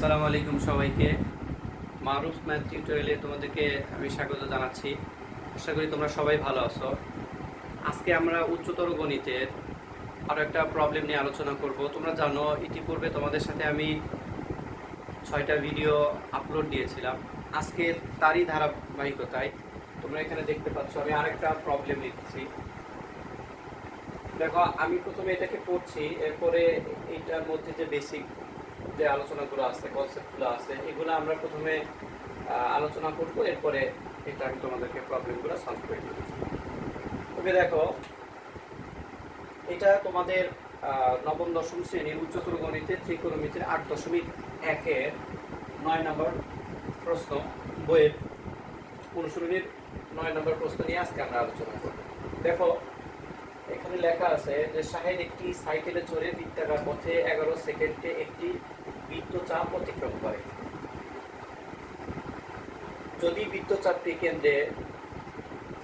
আসসালামু আলাইকুম সবাইকে। মারুফ ম্যাথ টিউটোরিয়ালে তোমাদেরকে আমি স্বাগত জানাচ্ছি। আশা করি তোমরা সবাই ভালো আছো। আজকে আমরা উচ্চতর গণিতের আরও একটা প্রবলেম নিয়ে আলোচনা করব। তোমরা জানো ইতিপূর্বে তোমাদের সাথে আমি 6টা ভিডিও আপলোড দিয়েছিলাম। আজকে তারই ধারাবাহিকতায় তোমরা এখানে দেখতে পাচ্ছ আমি আরেকটা প্রবলেম লিখছি। দেখো, আমি প্রথমে এটাকে পড়ছি, এরপরে এইটার মধ্যে যে বেসিক যে আলোচনাগুলো আছে, কনসেপ্টগুলো আছে, এগুলো আমরা প্রথমে আলোচনা করব, এরপরে এটা আমি তোমাদেরকে প্রবলেমগুলো সলভ করে দেব। ওকে, দেখো, এটা তোমাদের নবম দশম শ্রেণীর উচ্চতর গণিতের ত্রিকোণমিতির 8.1-এর 9 নম্বর প্রশ্ন, বইয়ের অনুশীলনীর 9 নম্বর প্রশ্ন নিয়ে আজকে আমরা আলোচনা করব। দেখো, এখানে লেখা আছে যে শাহেদ একটি সাইকেলে চড়ে বৃত্তাকার পথে 11 সেকেন্ডে একটি বৃত্তচাপ অতিক্রম করে। যদি বৃত্তচাপটি কেন্দ্রে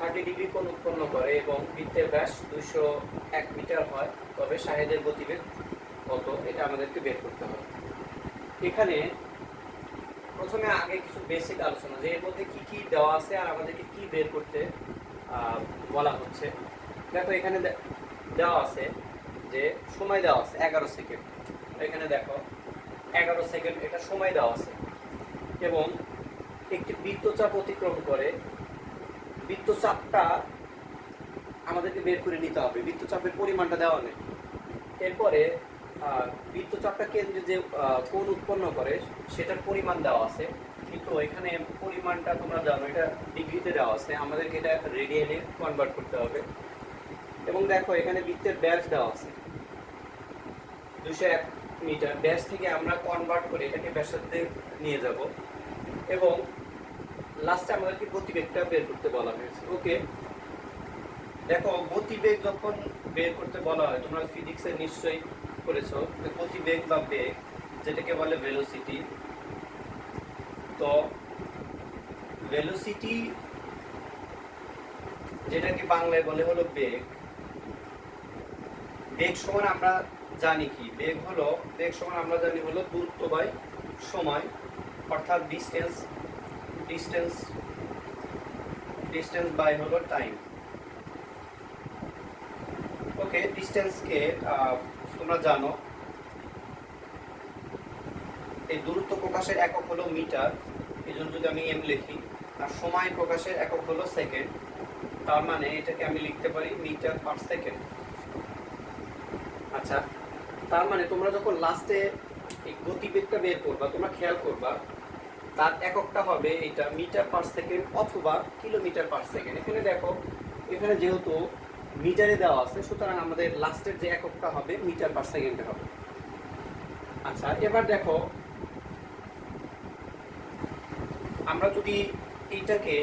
30 ডিগ্রি কোণ উৎপন্ন করে এবং বৃত্তের ব্যাস 201 মিটার হয়, তবে শাহেদের গতিবেগ কত, এটা আমাদেরকে বের করতে হবে। এখানে প্রথমে আগে কিছু বেসিক আলোচনা, যে এর মধ্যে কি কি দেওয়া আছে আর আমাদেরকে কি বের করতে বলা হচ্ছে। দেখো, এখানে দেওয়া আছে যে সময় দেওয়া আছে 11 সেকেন্ড। এখানে দেখো 11 সেকেন্ড এটা সময় দেওয়া আছে এবং একটি বৃত্তচাপ অতিক্রম করে। বৃত্তচাপটা আমাদেরকে বের করে নিতে হবে, বৃত্তচাপের পরিমাণটা দেওয়া নেই। এরপরে বৃত্তচাপটা কেন্দ্রে যে কোণ উৎপন্ন করে সেটার পরিমাণ দেওয়া আছে, কিন্তু এখানে পরিমাণটা তোমরা জানো এটা ডিগ্রিতে দেওয়া আছে, আমাদেরকে এটা রেডিয়ানে কনভার্ট করতে হবে। এবং দেখো, এখানে বৃত্তের ব্যাস দেওয়া আছে 201 মিটার। ব্যাস থেকে আমরা কনভার্ট করে এটাকে ব্যাসার্ধে নিয়ে যাব এবং লাস্টে আমাদেরকে গতিবেগটা বের করতে বলা হয়েছে। ওকে, দেখো, গতিবেগ যখন বের করতে বলা হয়, তোমরা ফিজিক্সে নিশ্চয়ই করেছো, গতিবেগ বা বেগ যেটাকে বলে ভেলোসিটি। তো ভেলোসিটি যেটাকে বাংলায় বলে হলো বেগ। বেগ সমান আমরা জানি কি, বেগ সমান আমরা জানি হলো দূরত্ব বাই সময়, অর্থাৎ ডিস্টেন্স বাই হলো টাইম। ওকে, ডিস্টেন্সকে তোমরা জানো এই দূরত্ব প্রকাশের একক হলো মিটার, এই জন্য যদি আমি এম লিখি, আর সময় প্রকাশের একক হলো সেকেন্ড, তার মানে এটাকে আমি লিখতে পারি মিটার পার সেকেন্ড। আচ্ছা, তার মানে তোমরা যখন লাস্টে এই গতিবেগটা বের করবা, তোমরা খেয়াল করবা তার এককটা হবে এটা মিটার পার সেকেন্ড অথবা কিলোমিটার পার সেকেন্ড। এখানে দেখো, এখানে যেহেতু মিটারে দেওয়া আছে, সুতরাং আমাদের লাস্টের যে এককটা হবে মিটার পার সেকেন্ডে হবে। আচ্ছা, এবার দেখো, আমরা যদি এইটাকে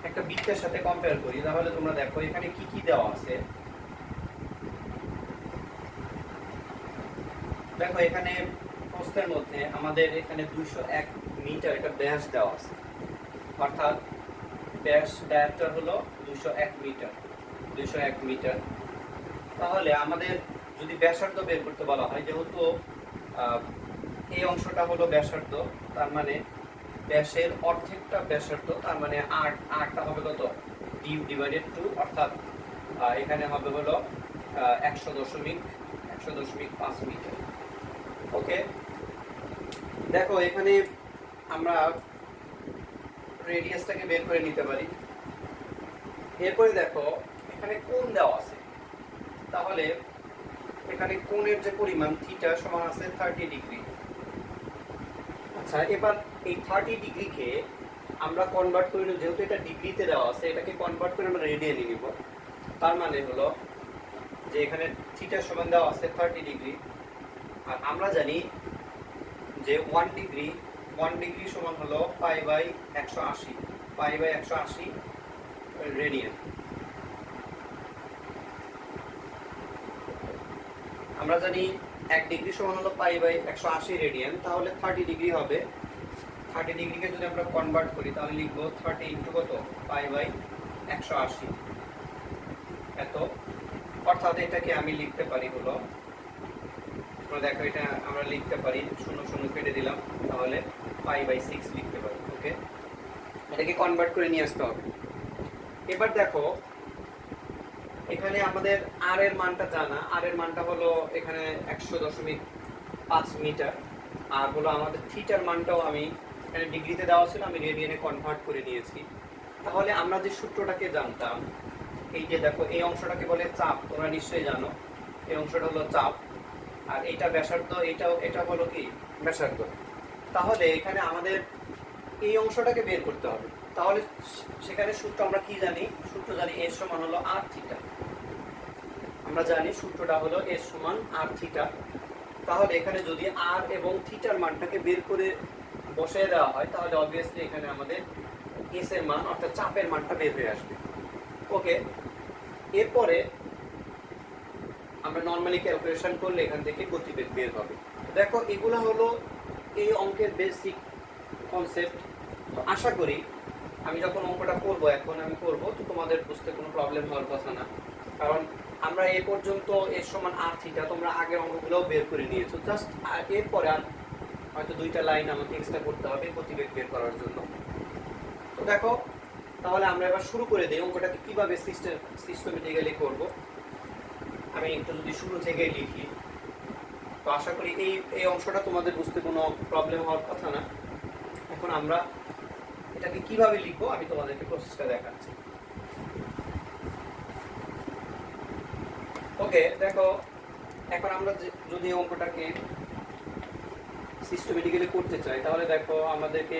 একটা বৃত্তের সাথে কম্পেয়ার করি, তাহলে তোমরা দেখো এখানে কি কি দেওয়া আছে। দেখো, এখানে প্রশ্নের মধ্যে আমাদের এখানে 201 মিটার এটা ব্যাস দেওয়া আছে, অর্থাৎ ব্যাস ডায়ামিটার হলো 201 মিটার। তাহলে আমাদের যদি ব্যাসার্ধ বের করতে বলা হয়, যেহেতু এই অংশটা হলো ব্যাসার্ধ, তার মানে ব্যাসের অর্ধেকটা ব্যাসার্ধ, তার মানে 8টা হবে কত, d/2, অর্থাৎ এখানে হবে হলো 100.5 মিটার। ওকে, দেখো, এখানে আমরা রেডিয়াসটাকে বের করে নিতে পারি। এরপরে দেখো, এখানে কোণ দেওয়া আছে, তাহলে এখানে কোণের যে পরিমাণ থিটা সমান আছে 30 ডিগ্রি। আচ্ছা, এবার এই 30 ডিগ্রিকে আমরা কনভার্ট করে নেব, যেহেতু এটা ডিগ্রিতে দেওয়া আছে, এটাকে কনভার্ট করে আমরা রেডিয়ানে নিব। তার মানে হলো যে এখানে থিটা সমান দেওয়া আছে 30 ডিগ্রি, আর আমরা জানি যে 1 ডিগ্রি সমান হলো পাই/180 রেডিয়ান। আমরা জানি 1 ডিগ্রি সমান হলো পাই/180 রেডিয়ান, তাহলে 30 ডিগ্রি হবে। 30 ডিগ্রিকে যদি আমরা কনভার্ট করি তাহলে লিখব 30 ইন্টু কত, পাই/180 এত। অর্থাৎ এটাকে আমি লিখতে পারি হলো, দেখো, এটা আমরা লিখতে পারি 0 0 কেটে দিলাম, তাহলে π/6 লিখতে পারি। ওকে, এটাকে কনভার্ট করে নিয়ে আসতে হবে। এবার দেখো এখানে আমাদের আর এর মানটা জানা, আর এর মানটা হলো এখানে 100.5 মিটার, আর হলো আমাদের থিটার মানটাও আমি এখানে ডিগ্রিতে দেওয়া ছিল, আমি রেডিয়ানে কনভার্ট করে নিয়েছি। তাহলে আমরা যে সূত্রটাকে জানতাম, এই যে দেখো এই অংশটাকে বলে চাপ, তোমরা নিশ্চয়ই জানো এই অংশটা হলো চাপ, আর এইটা ব্যাসার্ধ, এটা হলো কি ব্যাসার্ধ। তাহলে এখানে আমাদের এই অংশটাকে বের করতে হবে। তাহলে সেখানে সূত্র আমরা কি জানি? সূত্র জানি এর সমান হলো আর থিটা। আমরা জানি সূত্রটা হলো এর সমান আর থিটা। তাহলে এখানে যদি আর এবং থিটার মানটাকে বের করে বসিয়ে দেওয়া হয়, তাহলে অবভিয়াসলি এখানে আমাদের এস এর মান অর্থাৎ চাপের মানটা বের হয়ে আসবে। ওকে, এরপরে আমরা নর্মালি ক্যালকুলেশন করলে এখান থেকে গতিবেগ বের হবে। দেখো এগুলো হলো এই অঙ্কের বেসিক কনসেপ্ট। তো আশা করি আমি যখন অঙ্কটা করবো, এখন আমি করবো, তো তোমাদের বুঝতে কোনো প্রবলেম হওয়ার কথা না, কারণ আমরা এ পর্যন্ত এর সমান আর থিটা তোমরা আগের অঙ্কগুলোও বের করে নিয়েছো। জাস্ট এরপরে আর হয়তো 2টা লাইন আমাকে এক্সট্রা করতে হবে গতিবেগ বের করার জন্য। তো দেখো তাহলে আমরা এবার শুরু করে দিই অঙ্কটাকে কীভাবে সিস্টেমেটিক্যালি করব। আমি একটু যদি শুরু থেকেই লিখি, তো আশা করি এই অংশটা তোমাদের বুঝতে কোনো প্রবলেম হওয়ার কথা না। এখন আমরা এটাকে কিভাবে লিখবো আমি তোমাদেরকে প্রসেসটা দেখাচ্ছি। ওকে, দেখো এখন আমরা যদি অঙ্কটাকে সিস্টেমেটিক্যালি করতে চাই, তাহলে দেখো আমাদেরকে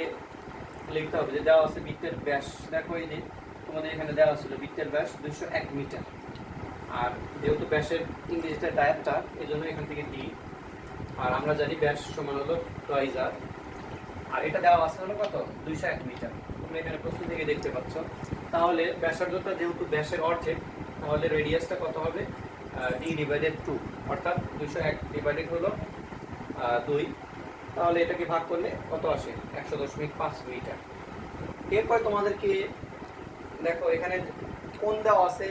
লিখতে হবে যে দেওয়া আছে বৃত্তের ব্যাস। দেখো এই যে তোমাদের এখানে দেওয়া ছিল বৃত্তের ব্যাস 201 মিটার, আর যেহেতু ব্যাসের ইংরেজিটা ডায়ামিটার, এই জন্য এখান থেকে ডি, আর আমরা জানি ব্যাস সমান হলো 2r, আর এটা দেওয়া আছে হলো কত 201 মিটার। তোমরা এখানে প্রশ্ন থেকে দেখতে পাচ্ছ। তাহলে ব্যাসার্ধটা যেহেতু ব্যাসের অর্ধেক, তাহলে রেডিয়াসটা কত হবে d/2, অর্থাৎ 201 ডিভাইডেড হলো 2। তাহলে এটাকে ভাগ করলে কত আসে 100.5 মিটার। এরপর তোমাদেরকে দেখো এখানে কোন দেওয়া আছে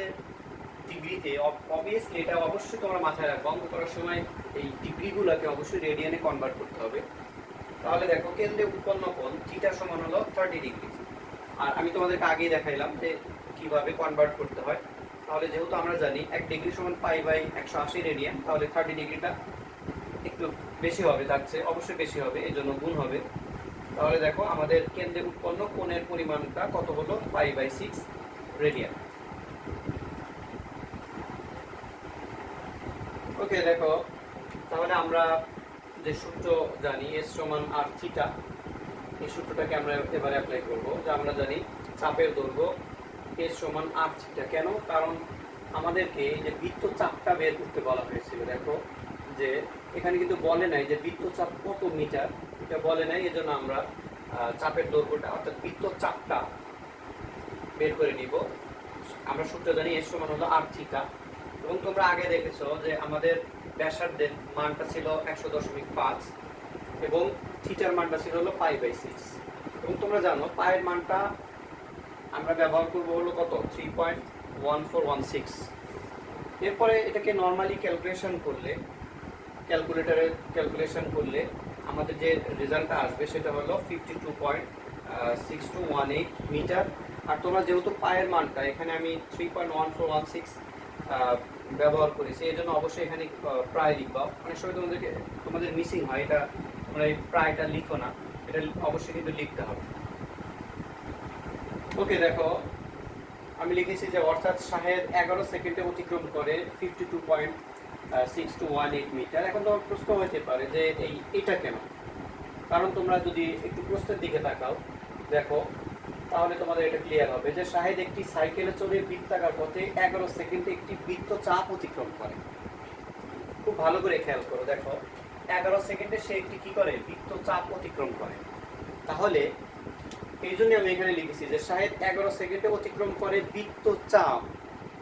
ডিগ্রিতে, অবভিয়াসলি এটা অবশ্যই তোমরা মাথায় রাখবো, অঙ্ক করার সময় এই ডিগ্রিগুলোকে অবশ্যই রেডিয়ানে কনভার্ট করতে হবে। তাহলে দেখো কেন্দ্রে উৎপন্ন কোণ থিটা সমান হলো 30 ডিগ্রি, আর আমি তোমাদেরকে আগেই দেখাইলাম যে কিভাবে কনভার্ট করতে হয়। তাহলে যেহেতু আমরা জানি 1 ডিগ্রি সমান π/180 রেডিয়ান, তাহলে 30 ডিগ্রিটা একটু বেশি হবে, তার চেয়ে অবশ্যই বেশি হবে, এই জন্য গুণ হবে। তাহলে দেখো আমাদের কেন্দ্রে উৎপন্ন কোণের পরিমাণটা কত হলো π/6 রেডিয়ান। ওকে, দেখো তাহলে আমরা যে সূত্র জানি এস সমান আর থিটা, এই সূত্রটাকে আমরা এবারে অ্যাপ্লাই করব। যে আমরা জানি চাপের দৈর্ঘ্য এস সমান আর থিটা। কেন? কারণ আমাদেরকে এই যে বৃত্তচাপটা বের করতে বলা হয়েছিল। দেখো যে এখানে কিন্তু বলে নাই যে বৃত্তচাপ কত মিটার, এটা বলে নাই, এজন্য আমরা চাপের দৈর্ঘ্যটা অর্থাৎ বৃত্তচাপটা বের করে নিব। আমরা সূত্র জানি এস সমান হলো আর থিটা, এবং তোমরা আগে দেখেছো যে আমাদের ব্যাসার্ধের মানটা ছিল 100.5 এবং থিটার মানটা ছিল হলো π/6, এবং তোমরা জানো পায়ের মানটা আমরা ব্যবহার করব হলো কত 3.1416। এরপরে এটাকে নর্মালি ক্যালকুলেশন করলে, ক্যালকুলেটরে ক্যালকুলেশন করলে আমাদের যে রেজাল্টটা আসবে সেটা হলো 52.6218 মিটার। আর তোমরা যেহেতু পায়ের মানটা এখানে আমি 3.1416 ব্যবহার করেছি, এই জন্য অবশ্যই এখানে প্রায় লিখবা। অনেক সময় তোমাদের মিসিং হয়, এটা তোমরা এই প্রায়টা লিখো না, এটা অবশ্যই কিন্তু লিখতে হবে। ওকে, দেখো আমি লিখেছি যে অর্থাৎ শাহেদ 11 সেকেন্ডে অতিক্রম করে 52.6218 মিটার। এখন তোমার প্রশ্ন হতে পারে যে এটা কেন? কারণ তোমরা যদি একটু প্রশ্নের দিকে তাকাও দেখো, তাহলে তোমাদের এটা ক্লিয়ার হবে যে শাহেদ একটি সাইকেলে চড়ে বৃত্তাকার পথে 11 সেকেন্ডে একটি বৃত্তচাপ অতিক্রম করে। খুব ভালো করে খেয়াল করো, দেখো 11 সেকেন্ডে সে একটি কি করে বৃত্তচাপ অতিক্রম করে। তাহলে এই জন্য আমি এখানে লিখেছি যে শাহেদ 11 সেকেন্ডে অতিক্রম করে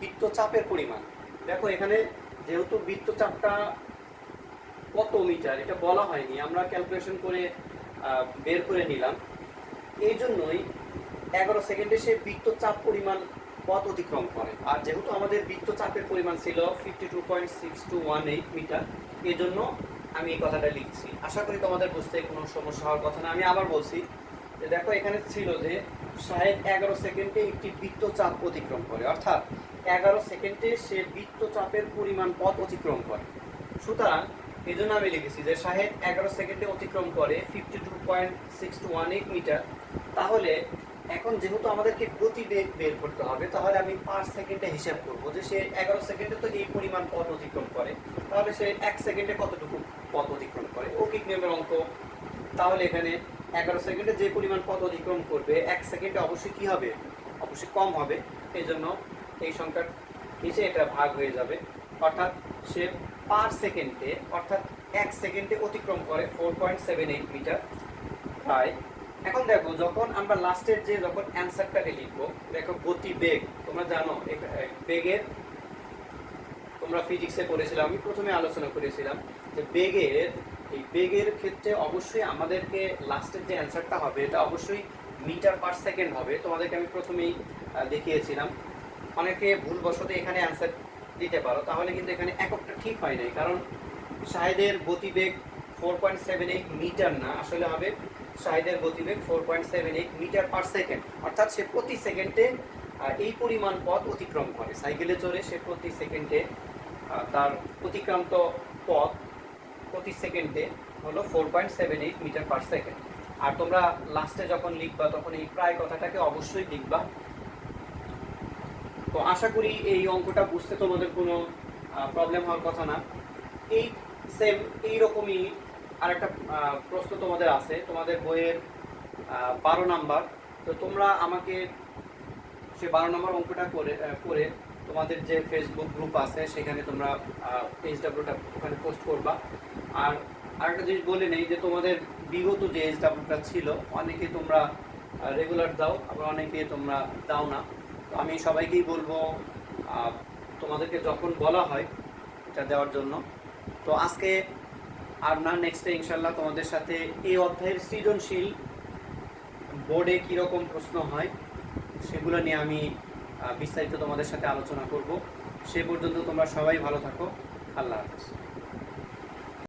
বৃত্তচাপের পরিমাণ। দেখো এখানে যেহেতু বৃত্তচাপটা কত মিটার এটা বলা হয়নি, আমরা ক্যালকুলেশন করে বের করে নিলাম। এই জন্যই 11 সেকেন্ডে সে বৃত্তচাপ পরিমাণ পথ অতিক্রম করে। আর যেহেতু আমাদের বৃত্তচাপের পরিমাণ ছিল 52.6218 মিটার, এই জন্য আমি এই কথাটা লিখছি। আশা করি তোমাদের বুঝতে কোনো সমস্যা হওয়ার কথা না। আমি আবার বলছি যে দেখো এখানে ছিল যে শাহেদ 11 সেকেন্ডে একটি বৃত্তচাপ অতিক্রম করে, অর্থাৎ 11 সেকেন্ডে সে বৃত্তচাপের পরিমাণ পথ অতিক্রম করে। সুতরাং এই জন্য আমি লিখেছি যে শাহেদ 11 সেকেন্ডে অতিক্রম করে 52.618 মিটার। তাহলে এখন যেহেতু আমাদেরকে গতিবেগ বের করতে হবে, তাহলে আমি পার সেকেন্ডে হিসাব করব যে সে 11 সেকেন্ডে তো এই পরিমাণ পথ অতিক্রম করে, তাহলে সে 1 সেকেন্ডে কতটুকু পথ অতিক্রম করে, অকিক নিয়মের অঙ্ক। তাহলে এখানে 11 সেকেন্ডে যে পরিমাণ পথ অতিক্রম করবে 1 সেকেন্ডে অবশ্যই কি হবে, অবশ্যই কম হবে। এই জন্য এই সংখ্যার নিচে এটা ভাগ হয়ে যাবে, অর্থাৎ সে পার সেকেন্ডে অর্থাৎ 1 সেকেন্ডে অতিক্রম করে 4.78 মিটার প্রায়। এখন দেখো যখন আমরা লাস্টের যে যখন অ্যান্সারটাকে লিখবো, দেখো গতিবেগ, তোমরা জানো বেগের, তোমরা ফিজিক্সে পড়েছিলাম, আমি প্রথমে আলোচনা করেছিলাম যে বেগের ক্ষেত্রে অবশ্যই আমাদেরকে লাস্টের যে অ্যান্সারটা হবে এটা অবশ্যই মিটার পার সেকেন্ড হবে। তোমাদেরকে আমি প্রথমেই দেখিয়েছিলাম। অনেকে ভুলবশত এখানে অ্যান্সার দিতে পারো, তাহলে কিন্তু এখানে এককটা ঠিক হয় নাই, কারণ শাহেদের গতিবেগ 4.78 মিটার না, আসলে হবে শাহেদের গতিবেগ 4.78 মিটার পার সেকেন্ড, অর্থাৎ সে প্রতি সেকেন্ডে এই পরিমাণ পথ অতিক্রম করে। সাইকেলে চড়ে সে প্রতি সেকেন্ডে তার অতিক্রান্ত পথ প্রতি সেকেন্ডে হলো 4.78 মিটার পার সেকেন্ড। আর তোমরা লাস্টে যখন লিখবা তখন এই প্রায় কথাটাকে অবশ্যই লিখবা। তো আশা করি এই অঙ্কটা বুঝতে তোমাদের কোনো প্রবলেম হওয়ার কথা না। এই সেম এইরকমই আরেকটা প্রশ্ন তোমাদের আছে, তোমাদের বইয়ের 12 নাম্বার। তো তোমরা আমাকে সে 12 নম্বর অঙ্কটা করে তোমাদের যে ফেসবুক গ্রুপ আছে সেখানে তোমরা এইচডাব্লিউটা ওখানে পোস্ট করবা। আর আরেকটা জিনিস বলে নেই যে তোমাদের বিগত যে এইচডাব্লিউটা ছিল অনেকে তোমরা রেগুলার দাও, আবার অনেকে তোমরা দাও না। তো আমি সবাইকেই বলবো তোমাদেরকে যখন বলা হয় এটা দেওয়ার জন্য। তো আজকে আর না, নেক্সটে ইনশাল্লাহ তোমাদের সাথে এই অধ্যায়ের সৃজনশীল বোর্ডে কীরকম প্রশ্ন হয় সেগুলো নিয়ে আমি বিস্তারিত তোমাদের সাথে আলোচনা করব। সে পর্যন্ত তোমরা সবাই ভালো থাকো। আল্লাহ হাফেজ।